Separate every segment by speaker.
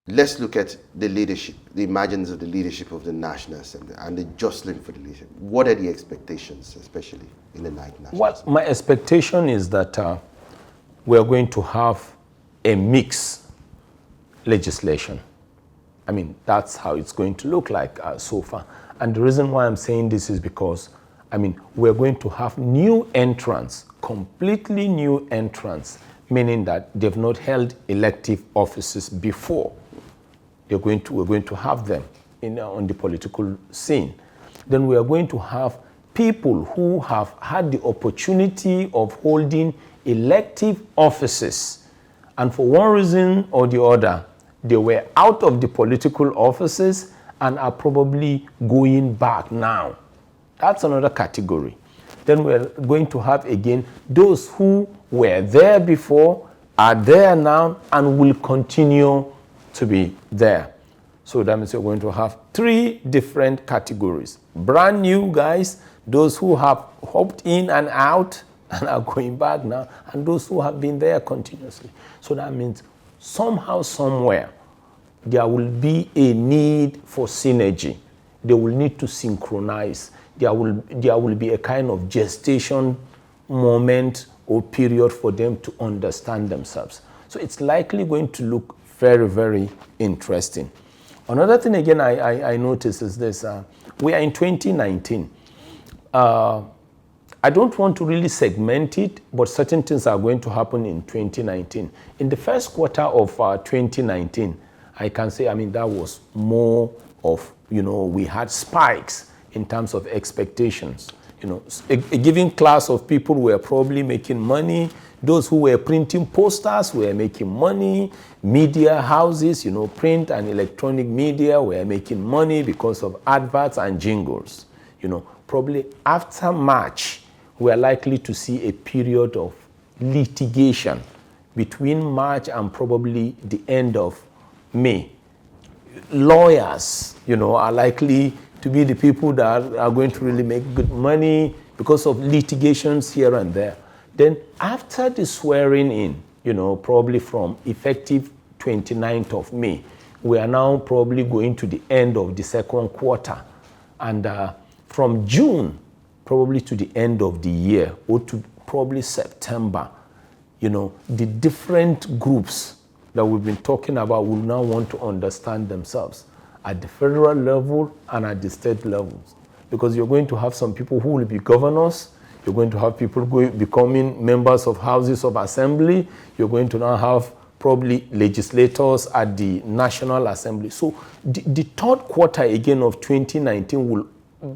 Speaker 1: let's look at the leadership, the emergence of the leadership of the National Assembly and the jostling for the leadership. What are the expectations, especially in the National Assembly?
Speaker 2: Well, my expectation is that we are going to have a mixed legislation. I mean, that's how it's going to look like so far. And the reason why I'm saying this is because, I mean, we're going to have new entrants, completely new entrants, meaning that they've not held elective offices before. We're going to have them on the political scene. Then we are going to have people who have had the opportunity of holding elective offices, and for one reason or the other, they were out of the political offices and are probably going back now. That's another category. Then we're going to have again those who were there before, are there now, and will continue to be there. So that means we're going to have three different categories. Brand new guys, those who have hopped in and out and are going back now, and those who have been there continuously. So that means somehow, somewhere, there will be a need for synergy. They will need to synchronize. There will be a kind of gestation moment or period for them to understand themselves. So it's likely going to look very, very interesting. Another thing again I noticed is this. We are in 2019. I don't want to really segment it, but certain things are going to happen in 2019. In the first quarter of 2019, I can say, I mean, that was more of, we had spikes in terms of expectations. A given class of people were probably making money. Those who were printing posters were making money. Media houses, print and electronic media were making money because of adverts and jingles. Probably after March, we are likely to see a period of litigation between March and probably the end of May. Lawyers, are likely to be the people that are going to really make good money because of litigations here and there. Then after the swearing in, probably from effective 29th of May, we are now probably going to the end of the second quarter. And from June, probably to the end of the year, or to probably September, the different groups that we've been talking about will now want to understand themselves at the federal level and at the state levels. Because you're going to have some people who will be governors, you're going to have people becoming members of houses of assembly, you're going to now have probably legislators at the National Assembly. So the third quarter again of 2019 will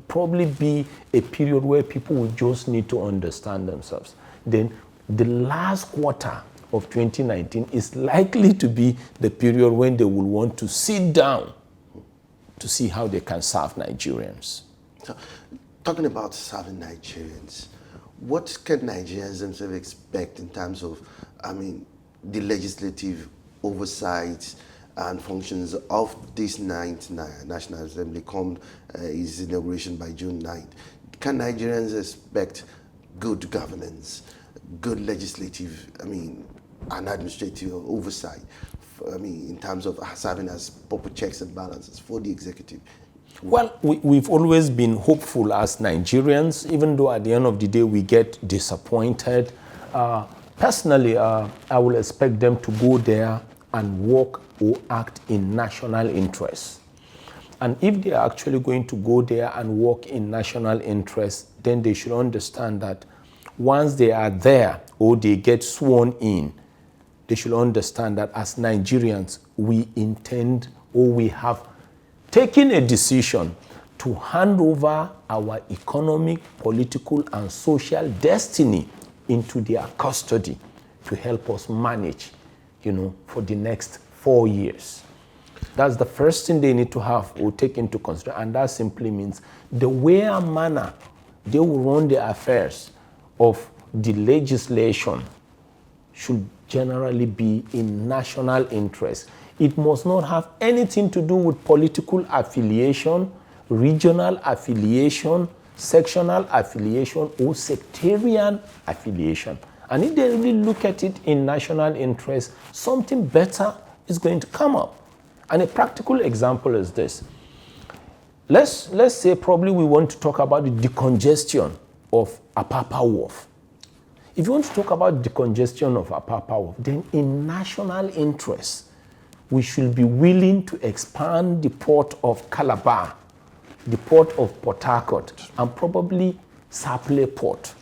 Speaker 2: probably be a period where people will just need to understand themselves. Then the last quarter of 2019 is likely to be the period when they will want to sit down to see how they can serve Nigerians.
Speaker 1: So, talking about serving Nigerians, what can Nigerians themselves expect in terms of, the legislative oversight and functions of this 9th National Assembly come its inauguration by June 9th? Can Nigerians expect good governance, good legislative, and administrative oversight, in terms of serving as proper checks and balances for the executive?
Speaker 2: Well, we've always been hopeful as Nigerians, even though at the end of the day we get disappointed. Personally, I will expect them to go there and work or act in national interest. And if they are actually going to go there and work in national interest, then they should understand that once they are there or they get sworn in, they should understand that as Nigerians, we intend or we have taken a decision to hand over our economic, political, and social destiny into their custody to help us manage, for the next 4 years. That's the first thing they need to have or take into consideration, and that simply means the way and manner they will run the affairs of the legislation should generally be in national interest. It must not have anything to do with political affiliation, regional affiliation, sectional affiliation, or sectarian affiliation. And if they really look at it in national interest, something better is going to come up. And a practical example is this. Let's say probably we want to talk about the decongestion of Apapa Wharf. If you want to talk about decongestion of Apapa Wharf, then in national interest, we should be willing to expand the port of Calabar, the port of Port Harcourt, and probably Sapele Port,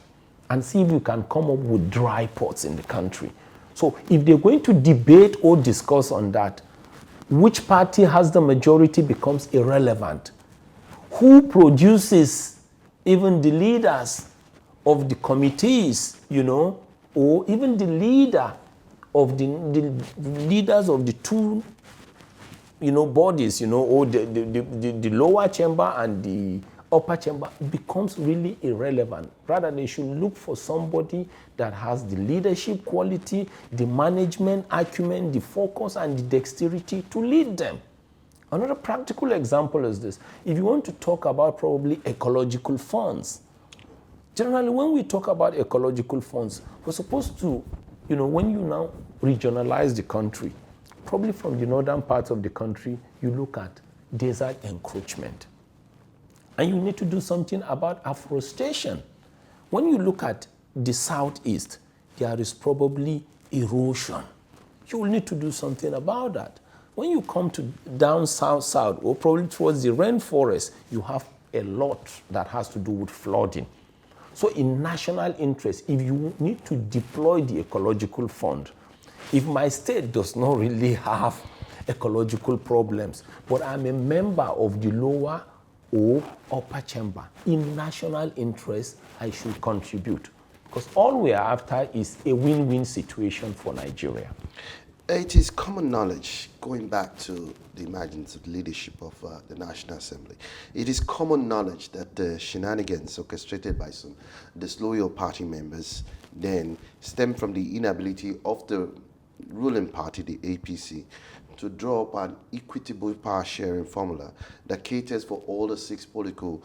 Speaker 2: and see if we can come up with dry ports in the country. So if they're going to debate or discuss on that, which party has the majority becomes irrelevant. Who produces even the leaders of the committees, or even the leader of the leaders of the two, bodies, or the lower chamber and the upper chamber becomes really irrelevant. Rather, they should look for somebody that has the leadership quality, the management acumen, the focus, and the dexterity to lead them. Another practical example is this. If you want to talk about probably ecological funds, generally when we talk about ecological funds, we're supposed to, when you now regionalize the country, probably from the northern parts of the country, you look at desert encroachment. And you need to do something about afforestation. When you look at the southeast, there is probably erosion. You will need to do something about that. When you come to down south, or probably towards the rainforest, you have a lot that has to do with flooding. So in national interest, if you need to deploy the ecological fund, if my state does not really have ecological problems, but I'm a member of the lower or upper chamber, in national interest, I should contribute. Because all we are after is a win-win situation for Nigeria.
Speaker 1: It is common knowledge, going back to the emergence of leadership of the National Assembly, it is common knowledge that the shenanigans orchestrated by some disloyal party members then stem from the inability of the ruling party, the APC, to draw up an equitable power sharing formula that caters for all the 6 political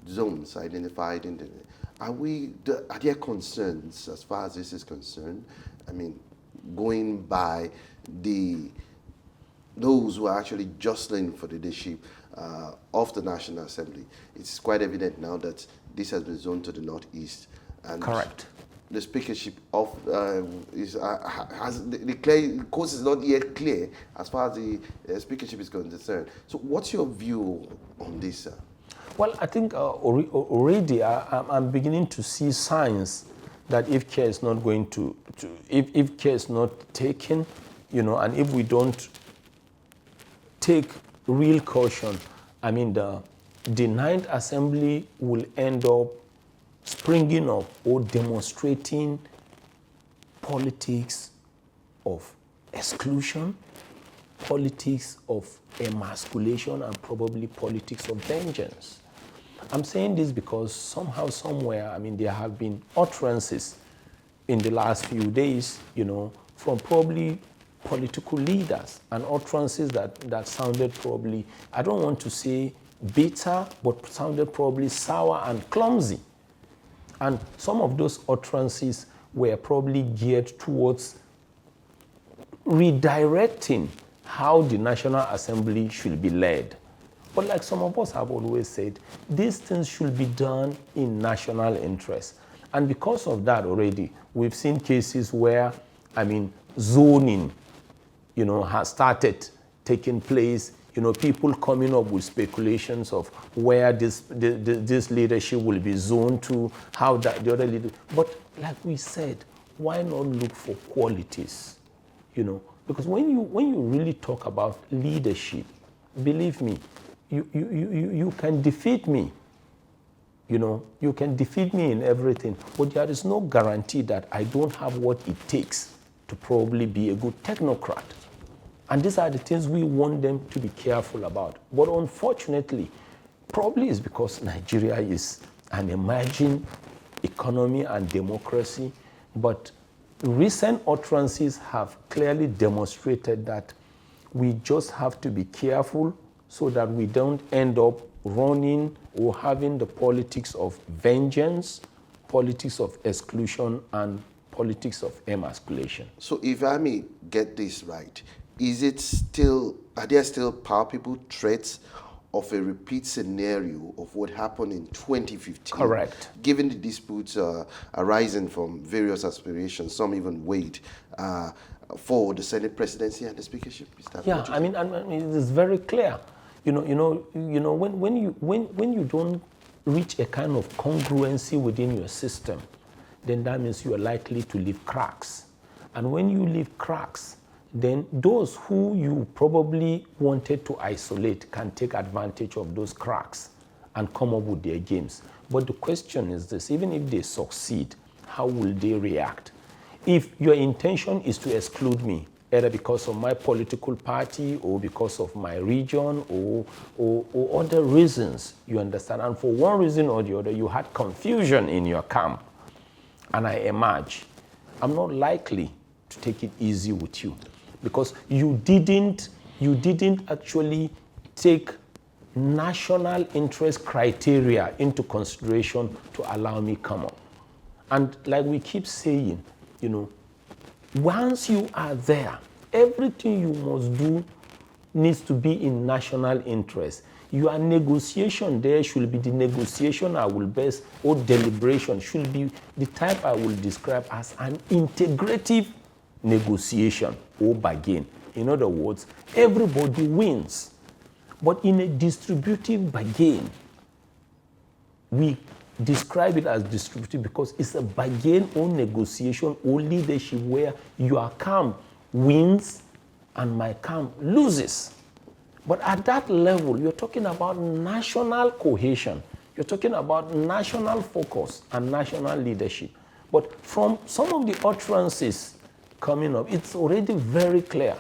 Speaker 1: zones identified in the... Are there concerns as far as this is concerned? I mean, going by those who are actually jostling for the leadership of the National Assembly, it's quite evident now that this has been zoned to the northeast. And
Speaker 2: correct.
Speaker 1: The speakership of the course is not yet clear as far as the speakership is concerned. So, what's your view on this, sir?
Speaker 2: Well, I think already I'm beginning to see signs that if care is not going if care is not taken, and if we don't take real caution, I mean, the 9th Assembly will end up springing up or demonstrating politics of exclusion, politics of emasculation, and probably politics of vengeance. I'm saying this because somehow, somewhere, I mean, there have been utterances in the last few days, from probably political leaders, and utterances that sounded probably, I don't want to say bitter, but sounded probably sour and clumsy. And some of those utterances were probably geared towards redirecting how the National Assembly should be led. But like some of us have always said, these things should be done in national interest. And because of that already, we've seen cases where, zoning, has started taking place. People coming up with speculations of where this leadership will be zoned to, how that the other leader. But like we said, why not look for qualities? Because when you really talk about leadership, believe me, you can defeat me. You can defeat me in everything, but there is no guarantee that I don't have what it takes to probably be a good technocrat. And these are the things we want them to be careful about. But unfortunately, probably it's because Nigeria is an emerging economy and democracy, but recent utterances have clearly demonstrated that we just have to be careful so that we don't end up running or having the politics of vengeance, politics of exclusion, and politics of emasculation.
Speaker 1: So if I may get this right, is it still are there still palpable threats of a repeat scenario of what happened in 2015?
Speaker 2: Correct.
Speaker 1: Given the disputes arising from various aspirations, some even weighed for the Senate presidency and the speakership.
Speaker 2: Yeah, I mean, it is very clear. When you don't reach a kind of congruency within your system, then that means you are likely to leave cracks. And when you leave cracks, then those who you probably wanted to isolate can take advantage of those cracks and come up with their games. But the question is this: even if they succeed, how will they react? If your intention is to exclude me, either because of my political party or because of my region or other reasons, you understand, and for one reason or the other you had confusion in your camp, and I emerge, I'm not likely to take it easy with you, because you didn't actually take national interest criteria into consideration to allow me come up. And like we keep saying, once you are there, everything you must do needs to be in national interest. Your negotiation there should be the negotiation I will best, or deliberation should be the type I will describe as an integrative negotiation or bargain. In other words, everybody wins. But in a distributive bargain, we describe it as distributive because it's a bargain or negotiation or leadership where your camp wins and my camp loses. But at that level, you're talking about national cohesion. You're talking about national focus and national leadership. But from some of the utterances coming up, it's already very clear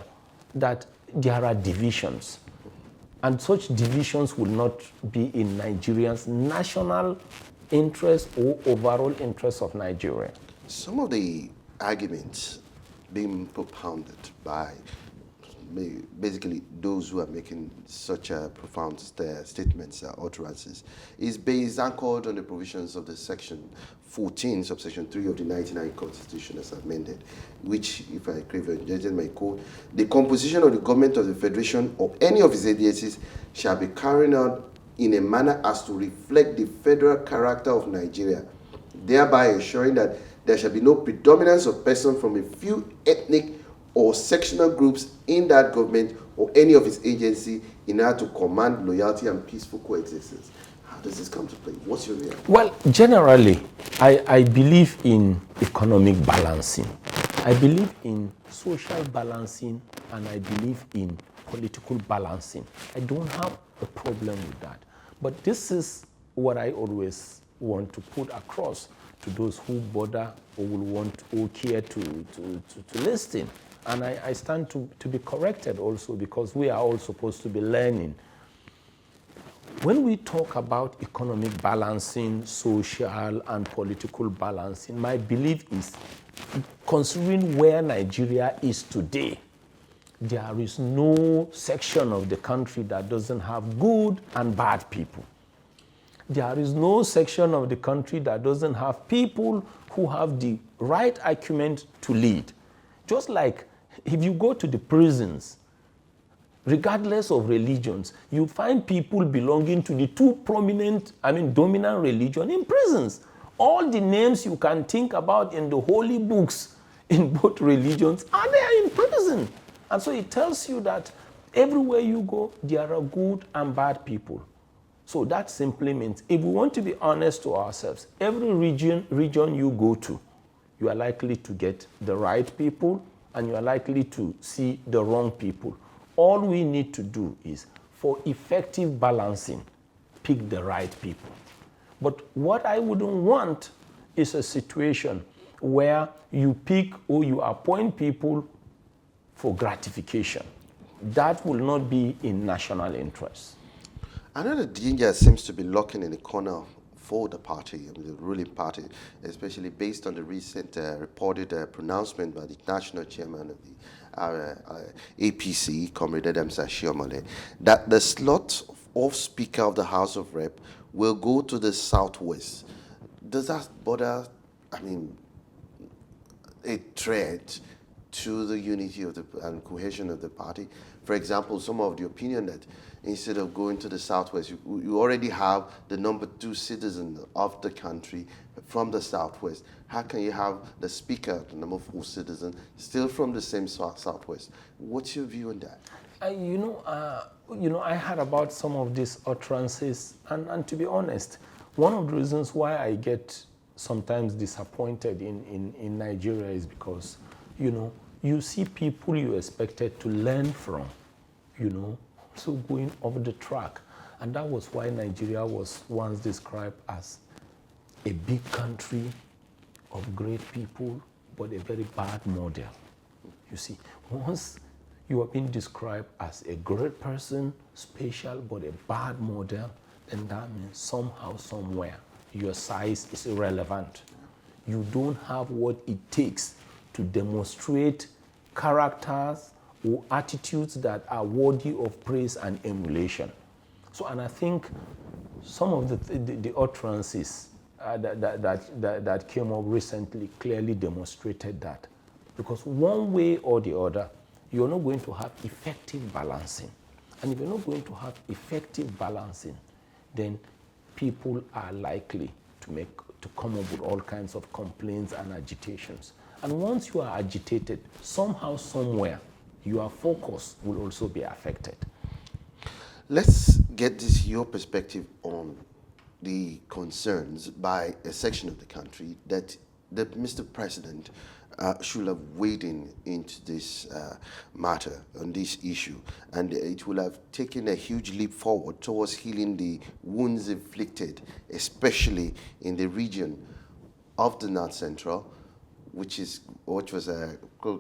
Speaker 2: that there are divisions. And such divisions will not be in Nigerians' national interest or overall interest of Nigeria.
Speaker 1: Some of the arguments being propounded by basically those who are making such profound statements, utterances, is based anchored on the provisions of the section 14, subsection 3 of the 99 Constitution as amended, which, if I correct my code, the composition of the government of the Federation or any of its agencies shall be carried out in a manner as to reflect the federal character of Nigeria, thereby ensuring that there shall be no predominance of persons from a few ethnic or sectional groups in that government or any of its agency in order to command loyalty and peaceful coexistence. How does this come to play? What's your reaction?
Speaker 2: Well, generally, I believe in economic balancing. I believe in social balancing, and I believe in political balancing. I don't have a problem with that. But this is what I always want to put across to those who bother or will want or care to listen. And I stand to be corrected also, because we are all supposed to be learning. When we talk about economic balancing, social and political balancing, my belief is, considering where Nigeria is today, there is no section of the country that doesn't have good and bad people. There is no section of the country that doesn't have people who have the right acumen to lead. Just like if you go to the prisons, regardless of religions, you find people belonging to the two dominant religion in prisons. All the names you can think about in the holy books in both religions are there in prison. And so it tells you that everywhere you go, there are good and bad people. So that simply means, if we want to be honest to ourselves, every region you go to, you are likely to get the right people and you are likely to see the wrong people. All we need to do is, for effective balancing, pick the right people. But what I wouldn't want is a situation where you pick or you appoint people for gratification. That will not be in national interest.
Speaker 1: Another danger seems to be lurking in the corner for the party, the ruling party, especially based on the recent reported pronouncement by the national chairman of the APC, Comrade Adams Ashiomole, that the slot of Speaker of the House of Rep will go to the Southwest. Does that bother, a threat to the unity of the and cohesion of the party. For example, some of the opinion that instead of going to the southwest, you already have the number 2 citizen of the country from the southwest. How can you have the speaker, the number 4 citizen, still from the same southwest? What's your view on that?
Speaker 2: I heard about some of these utterances, and to be honest, one of the reasons why I get sometimes disappointed in Nigeria is because, you see people you expected to learn from, so going off the track. And that was why Nigeria was once described as a big country of great people, but a very bad model. You see, once you are being described as a great person, special, but a bad model, then that means somehow, somewhere, your size is irrelevant. You don't have what it takes to demonstrate characters or attitudes that are worthy of praise and emulation. So, and I think some of the utterances that came up recently clearly demonstrated that. Because one way or the other, you're not going to have effective balancing. And if you're not going to have effective balancing, then people are likely to come up with all kinds of complaints and agitations. And once you are agitated, somehow, somewhere, your focus will also be affected.
Speaker 1: Let's get your perspective on the concerns by a section of the country that Mr. President should have weighed into this matter, on this issue, and it will have taken a huge leap forward towards healing the wounds inflicted, especially in the region of the North Central, which was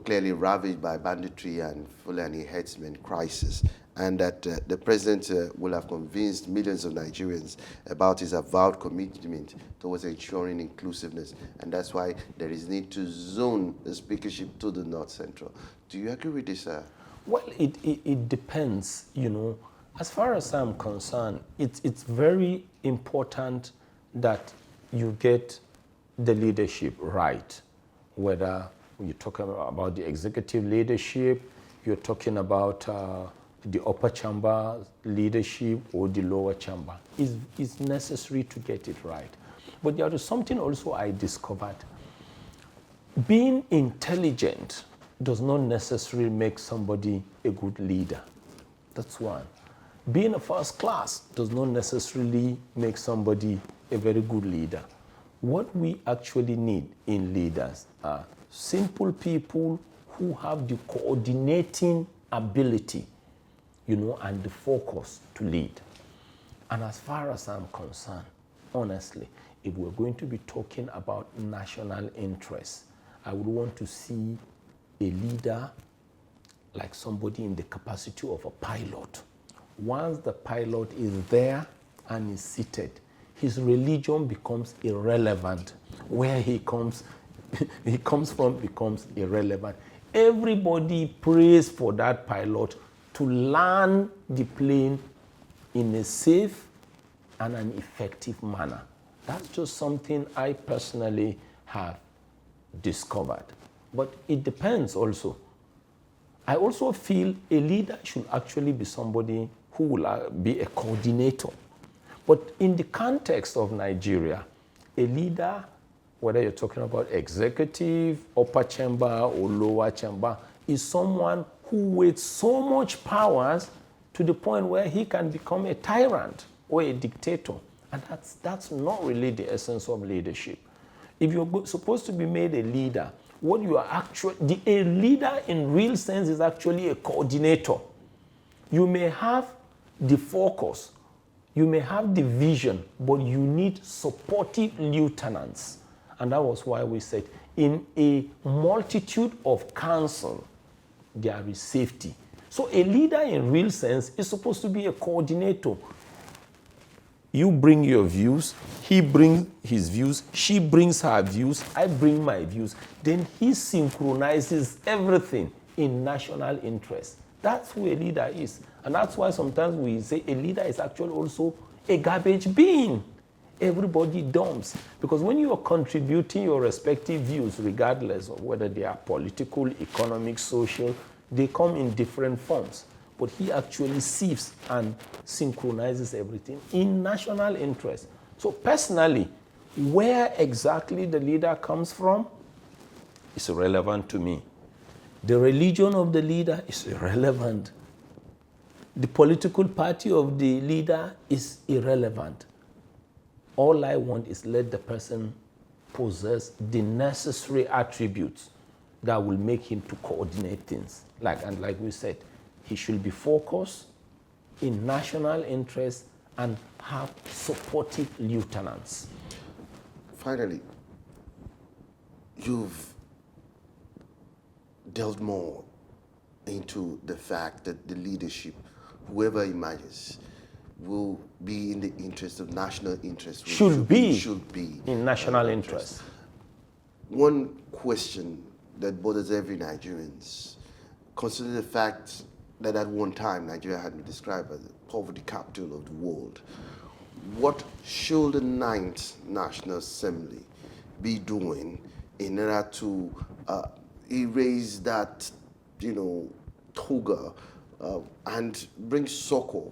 Speaker 1: clearly ravaged by banditry and Fulani herdsmen crisis, and that the president will have convinced millions of Nigerians about his avowed commitment towards ensuring inclusiveness, and that's why there is need to zone the speakership to the North Central. Do you agree with this, sir?
Speaker 2: Well, it depends, As far as I'm concerned, it's very important that you get the leadership right. Whether you're talking about the executive leadership, you're talking about the upper chamber leadership or the lower chamber. It's necessary to get it right. But there is something also I discovered. Being intelligent does not necessarily make somebody a good leader. That's one. Being a first class does not necessarily make somebody a very good leader. What we actually need in leaders are simple people who have the coordinating ability, and the focus to lead. And as far as I'm concerned, honestly, if we're going to be talking about national interests, I would want to see a leader like somebody in the capacity of a pilot. Once the pilot is there and is seated, his religion becomes irrelevant. Where he comes from becomes irrelevant. Everybody prays for that pilot to land the plane in a safe and an effective manner. That's just something I personally have discovered. But it depends also. I also feel a leader should actually be somebody who will be a coordinator. But in the context of Nigeria, a leader, whether you're talking about executive, upper chamber, or lower chamber, is someone who wields so much powers to the point where he can become a tyrant or a dictator. And that's not really the essence of leadership. If you're supposed to be made a leader, what you are actually, a leader in real sense is actually a coordinator. You may have the focus, you may have the vision, but you need supportive lieutenants. And that was why we said, in a multitude of counsel, there is safety. So a leader in real sense is supposed to be a coordinator. You bring your views, he brings his views, she brings her views, I bring my views. Then he synchronizes everything in national interest. That's who a leader is. And that's why sometimes we say a leader is actually also a garbage bin. everybody dumps. Because when you are contributing your respective views, regardless of whether they are political, economic, social, they come in different forms. But he actually sieves and synchronizes everything in national interest. So personally, where exactly the leader comes from is irrelevant to me. The religion of the leader is irrelevant. The political party of the leader is irrelevant. All I want is let the person possess the necessary attributes that will make him to coordinate things. Like we said, he should be focused in national interest and have supportive lieutenants.
Speaker 1: Finally, you've delved more into the fact that the leadership, whoever emerges, will be in the interest of national interest.
Speaker 2: Should be in national
Speaker 1: interest. One question that bothers every Nigerian, considering the fact that at one time Nigeria had been described as the poverty capital of the world, what should the Ninth National Assembly be doing in order to erase that, toga and bring succor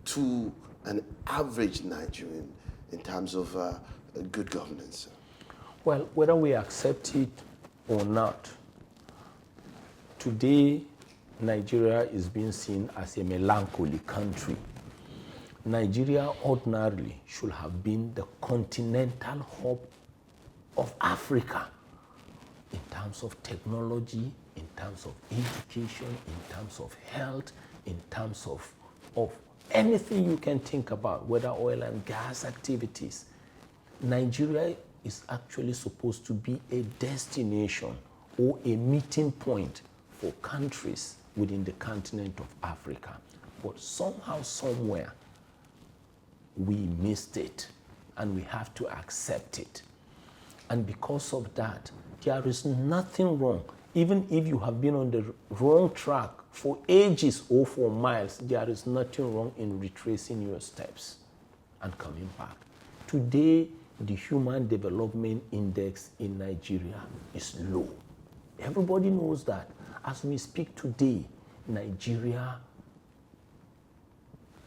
Speaker 1: to an average Nigerian in terms of good governance?
Speaker 2: Well, whether we accept it or not, today Nigeria is being seen as a melancholy country. Nigeria ordinarily should have been the continental hub of Africa in terms of technology, in terms of education, in terms of health, in terms of anything you can think about, whether oil and gas activities. Nigeria is actually supposed to be a destination or a meeting point for countries within the continent of Africa. But somehow, somewhere, we missed it, and we have to accept it. And because of that, there is nothing wrong. Even if you have been on the wrong track for ages or for miles, there is nothing wrong in retracing your steps and coming back. Today, the Human Development Index in Nigeria is low. Everybody knows that. As we speak today, Nigeria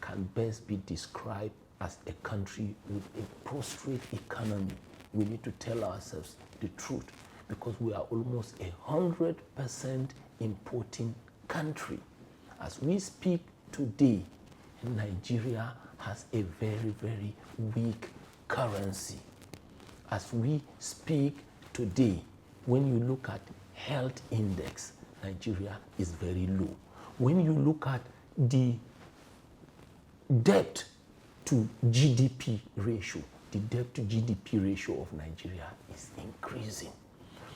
Speaker 2: can best be described as a country with a prostrate economy. We need to tell ourselves the truth, because we are almost 100% importing country. As we speak today, Nigeria has a very, very weak currency. As we speak today, when you look at health index, Nigeria is very low. When you look at the debt to GDP ratio, the debt to GDP ratio of Nigeria is increasing.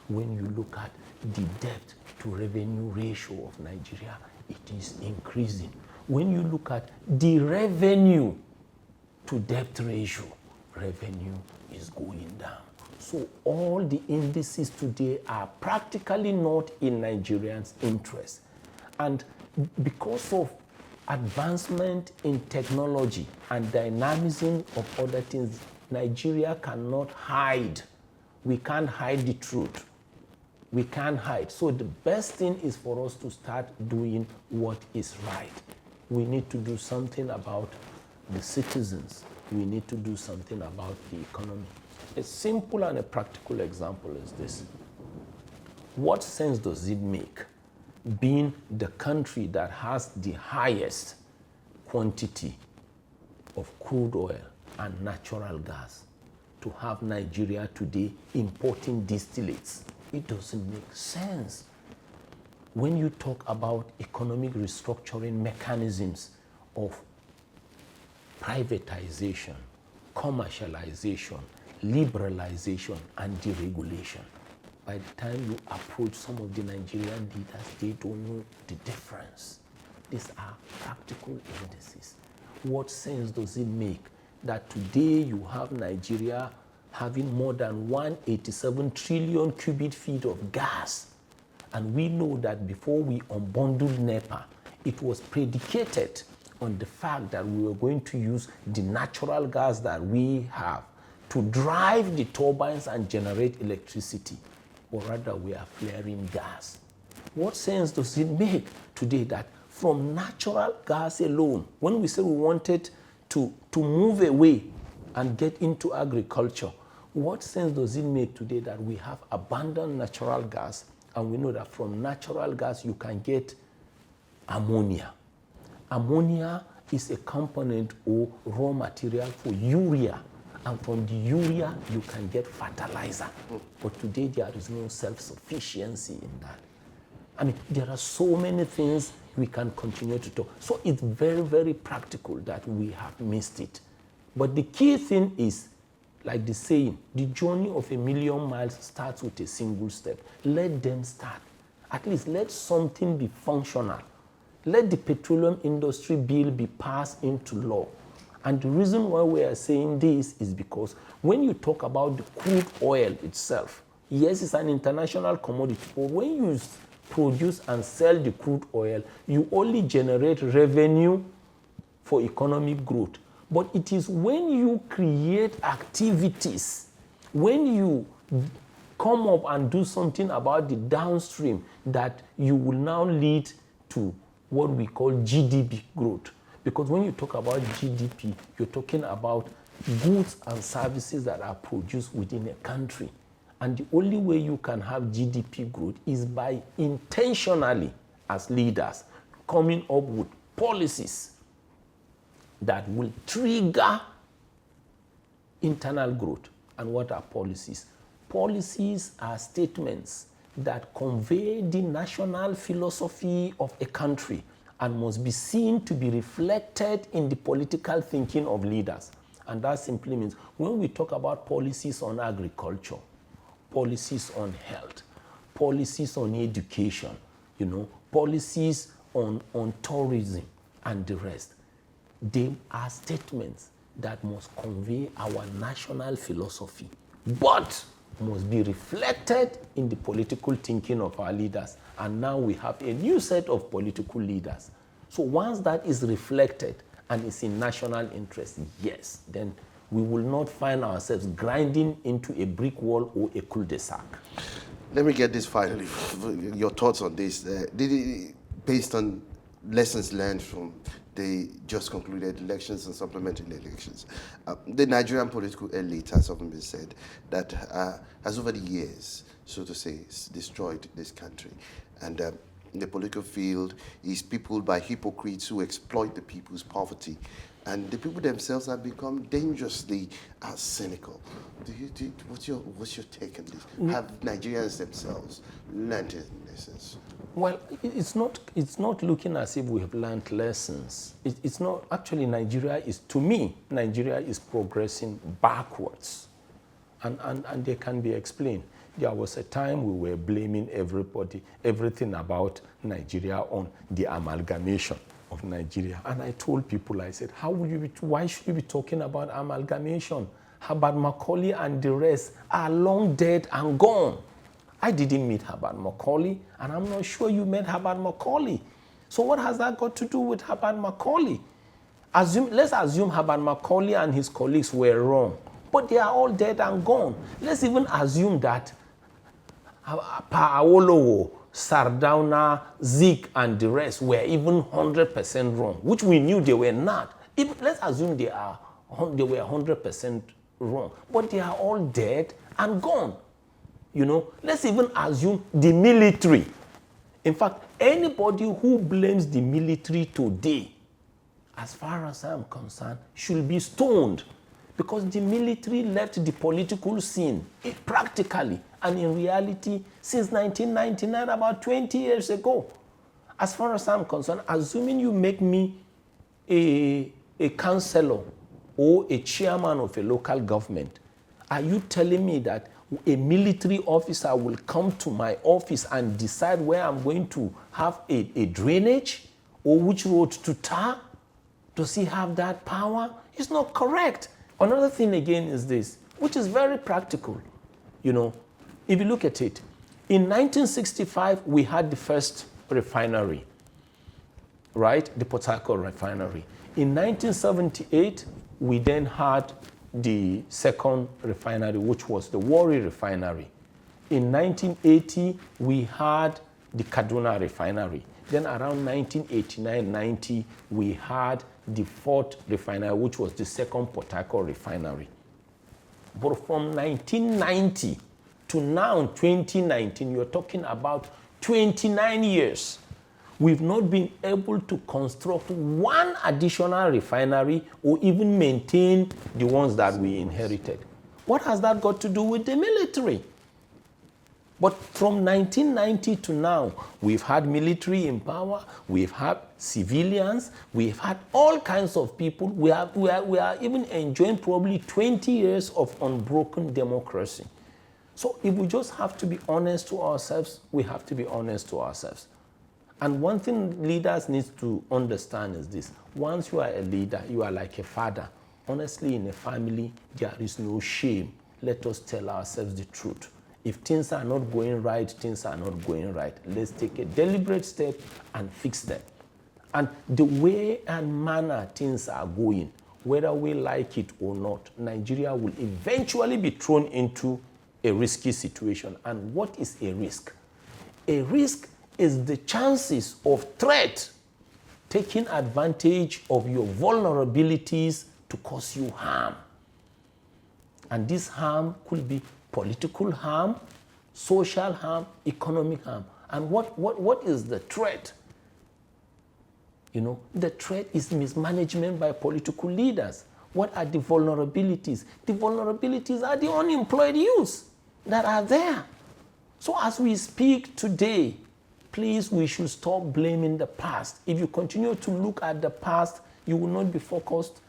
Speaker 2: When you look at the debt to revenue ratio of Nigeria, it is increasing. When you look at the revenue to debt ratio, revenue is going down. So all the indices today are practically not in Nigerians' interest. And because of advancement in technology and dynamism of other things, Nigeria cannot hide. We can't hide the truth. We can't hide. So the best thing is for us to start doing what is right. We need to do something about the citizens. We need to do something about the economy. A simple and a practical example is this. What sense does it make, being the country that has the highest quantity of crude oil and natural gas, to have Nigeria today importing distillates? It doesn't make sense. When you talk about economic restructuring mechanisms of privatization, commercialization, liberalization, and deregulation, by the time you approach some of the Nigerian leaders, they don't know the difference. These are practical indices. What sense does it make that today you have Nigeria having more than 187 trillion cubic feet of gas? And we know that before we unbundled NEPA, it was predicated on the fact that we were going to use the natural gas that we have to drive the turbines and generate electricity, but rather we are flaring gas. What sense does it make today that from natural gas alone, when we say we wanted to move away and get into agriculture, what sense does it make today that we have abundant natural gas, and we know that from natural gas you can get ammonia? Ammonia is a component or raw material for urea, and from the urea you can get fertilizer. But today there is no self-sufficiency in that. I mean, there are so many things we can continue to talk. So it's very, very practical that we have missed it. But the key thing is, like the saying, the journey of 1,000,000 miles starts with a single step. Let them start. At least let something be functional. Let the petroleum industry bill be passed into law. And the reason why we are saying this is because when you talk about the crude oil itself, yes, it's an international commodity, but when you produce and sell the crude oil, you only generate revenue for economic growth. But it is when you create activities, when you come up and do something about the downstream, that you will now lead to what we call GDP growth. Because when you talk about GDP, you're talking about goods and services that are produced within a country. And the only way you can have GDP growth is by intentionally, as leaders, coming up with policies that will trigger internal growth. And what are policies? Policies are statements that convey the national philosophy of a country and must be seen to be reflected in the political thinking of leaders. And that simply means when we talk about policies on agriculture, policies on health, policies on education, policies on tourism and the rest, they are statements that must convey our national philosophy, but must be reflected in the political thinking of our leaders. And now we have a new set of political leaders. So once that is reflected and is in national interest, yes, then we will not find ourselves grinding into a brick wall or a cul-de-sac.
Speaker 1: Let me get this finally. Your thoughts on this. Based on lessons learned from the just concluded elections and supplementary elections, the Nigerian political elite has often been said that has over the years, so to say, destroyed this country. And the political field is peopled by hypocrites who exploit the people's poverty. And the people themselves have become dangerously cynical. What's your take on this? Have Nigerians themselves learned lessons?
Speaker 2: Well, it's not looking as if we have learned lessons. It's not. Actually, Nigeria is progressing backwards. And they can be explained. There was a time we were blaming everything about Nigeria on the amalgamation of Nigeria. And I told people, I said, why should you be talking about amalgamation? Herbert Macaulay and the rest are long dead and gone. I didn't meet Herbert Macaulay, and I'm not sure you met Herbert Macaulay. So what has that got to do with Herbert Macaulay? Let's assume Herbert Macaulay and his colleagues were wrong, but they are all dead and gone. Let's even assume that Awolowo, Sardauna, Zik, and the rest were even 100% wrong, which we knew they were not. Let's assume they were 100% wrong, but they are all dead and gone. Let's even assume the military. In fact, anybody who blames the military today, as far as I'm concerned, should be stoned, because the military left the political scene practically and in reality since 1999, about 20 years ago. As far as I'm concerned, assuming you make me a councillor or a chairman of a local government, are you telling me that a military officer will come to my office and decide where I'm going to have a drainage or which road to tar? Does he have that power? It's not correct. Another thing again is this, which is very practical. If you look at it, in 1965, we had the first refinery, right? The Port Harcourt refinery. In 1978, we then had the second refinery, which was the Warri refinery. In 1980, we had the Kaduna refinery. Then around 1989-90, we had the fourth refinery, which was the second Port Harcourt refinery. But from 1990 to now, 2019, you're talking about 29 years. We've not been able to construct one additional refinery or even maintain the ones that we inherited. What has that got to do with the military? But from 1990 to now, we've had military in power, we've had civilians, we've had all kinds of people. We are even enjoying probably 20 years of unbroken democracy. So if we just have to be honest to ourselves, we have to be honest to ourselves. And one thing leaders need to understand is this. Once you are a leader, you are like a father. Honestly, in a family, there is no shame. Let us tell ourselves the truth. If things are not going right, things are not going right. Let's take a deliberate step and fix them. And the way and manner things are going, whether we like it or not, Nigeria will eventually be thrown into a risky situation. And what is a risk? A risk is the chances of threat taking advantage of your vulnerabilities to cause you harm. And this harm could be political harm, social harm, economic harm. And what is the threat? You know, the threat is mismanagement by political leaders. What are the vulnerabilities? The vulnerabilities are the unemployed youths that are there. So as we speak today, please, we should stop blaming the past. If you continue to look at the past, you will not be focused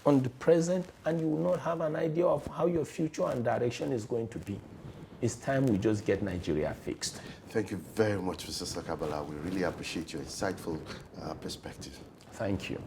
Speaker 2: on the present, and you will not have an idea of how your future and direction is going to be. It's time we just get Nigeria fixed.
Speaker 1: Thank you very much, Mr. Zakka Bala. We really appreciate your insightful perspective.
Speaker 2: Thank you.